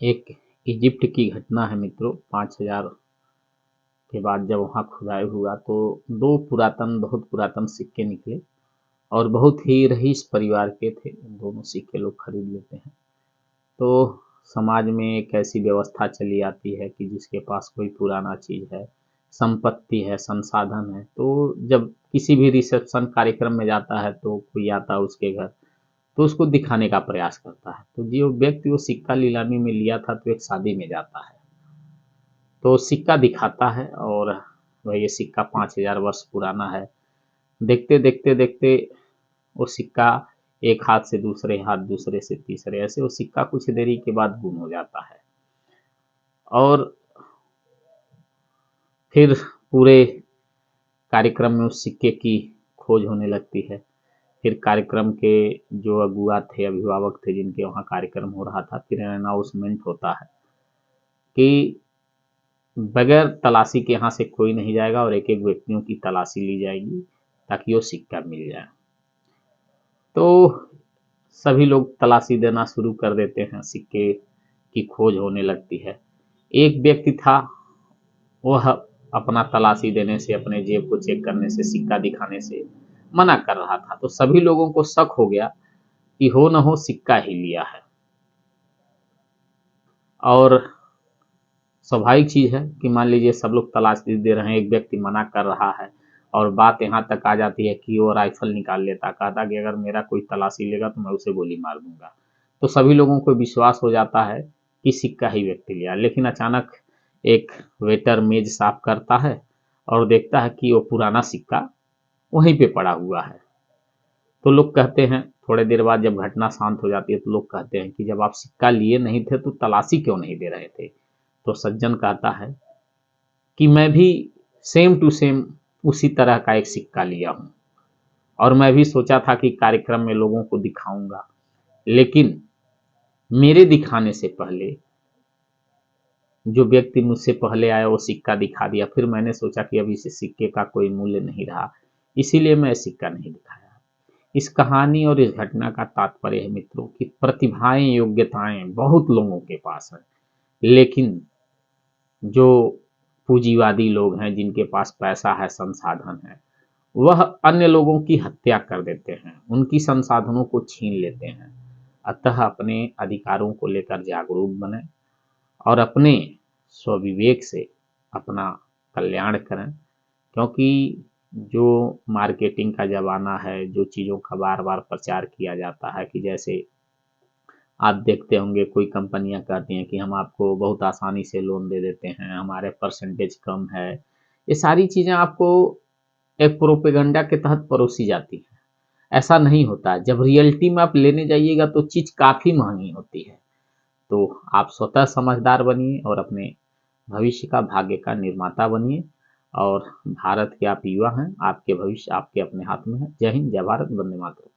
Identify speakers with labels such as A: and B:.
A: एक इजिप्ट की घटना है मित्रों। 5000 के बाद जब वहाँ खुदाई हुआ तो बहुत पुरातन सिक्के निकले और बहुत ही रईस परिवार के थे। दोनों सिक्के लोग खरीद लेते हैं। तो समाज में एक ऐसी व्यवस्था चली आती है कि जिसके पास कोई पुराना चीज़ है, संपत्ति है, संसाधन है, तो जब किसी भी रिसेप्शन कार्यक्रम में जाता है तो कोई आता है उसके घर, तो उसको दिखाने का प्रयास करता है। तो जो व्यक्ति वो सिक्का नीलामी में लिया था तो एक शादी में जाता है, तो सिक्का दिखाता है और वह ये सिक्का 5000 वर्ष पुराना है। देखते देखते देखते वो सिक्का एक हाथ से दूसरे हाथ, दूसरे से तीसरे, ऐसे वो सिक्का कुछ देरी के बाद गुम हो जाता है। और फिर पूरे कार्यक्रम में उस सिक्के की खोज होने लगती है। फिर कार्यक्रम के जो अगुआ थे, अभिभावक थे, जिनके वहाँ कार्यक्रम हो रहा था, फिर अनाउंसमेंट होता है कि बगैर तलाशी के यहाँ से कोई नहीं जाएगा और एक एक व्यक्तियों की तलाशी ली जाएगी ताकि वो सिक्का मिल जाए। तो सभी लोग तलाशी देना शुरू कर देते हैं, सिक्के की खोज होने लगती है। एक व्यक्ति था, वह अपना तलाशी देने से, अपने जेब को चेक करने से, सिक्का दिखाने से मना कर रहा था। तो सभी लोगों को शक हो गया कि हो न हो सिक्का ही लिया है। और स्वाभाविक चीज़ है कि मान लीजिए सब लोग तलाशी दे रहे हैं, एक व्यक्ति मना कर रहा है और बात यहाँ तक आ जाती है कि वो राइफल निकाल लेता, कहता कि अगर मेरा कोई तलाशी लेगा तो मैं उसे गोली मार दूंगा। तो सभी लोगों को विश्वास हो जाता है कि सिक्का ही व्यक्ति लिया। लेकिन अचानक एक वेटर मेज साफ करता है और देखता है कि वो पुराना सिक्का वहीं पे पड़ा हुआ है। तो लोग कहते हैं, थोड़े देर बाद जब घटना शांत हो जाती है तो लोग कहते हैं कि जब आप सिक्का लिए नहीं थे तो तलाशी क्यों नहीं दे रहे थे। तो सज्जन कहता है कि मैं भी सेम टू सेम उसी तरह का एक सिक्का लिया हूं और मैं भी सोचा था कि कार्यक्रम में लोगों को दिखाऊंगा, लेकिन मेरे दिखाने से पहले जो व्यक्ति मुझसे पहले आया वो सिक्का दिखा दिया। फिर मैंने सोचा कि अब इस सिक्के का कोई मूल्य नहीं रहा, इसीलिए मैं सिक्का नहीं दिखाया। इस कहानी और इस घटना का तात्पर्य है मित्रों कि प्रतिभाएं, योग्यताएं बहुत लोगों के पास है, लेकिन जो पूंजीवादी लोग हैं, जिनके पास पैसा है, संसाधन है, वह अन्य लोगों की हत्या कर देते हैं, उनकी संसाधनों को छीन लेते हैं। अतः अपने अधिकारों को लेकर जागरूक बने और अपने स्वविवेक से अपना कल्याण करें। क्योंकि जो मार्केटिंग का ज़माना है, जो चीज़ों का बार बार प्रचार किया जाता है, कि जैसे आप देखते होंगे कोई कंपनियां कहती हैं कि हम आपको बहुत आसानी से लोन दे देते हैं, हमारे परसेंटेज कम है। ये सारी चीज़ें आपको एक प्रोपेगेंडा के तहत परोसी जाती हैं। ऐसा नहीं होता है। जब रियलिटी में आप लेने जाइएगा तो चीज़ काफ़ी महंगी होती है। तो आप स्वतः समझदार बनिए और अपने भविष्य का, भाग्य का निर्माता बनिए। और भारत के आप युवा हैं, आपके भविष्य आपके अपने हाथ में है। जय हिंद, जय भारत, वंदे मातरम।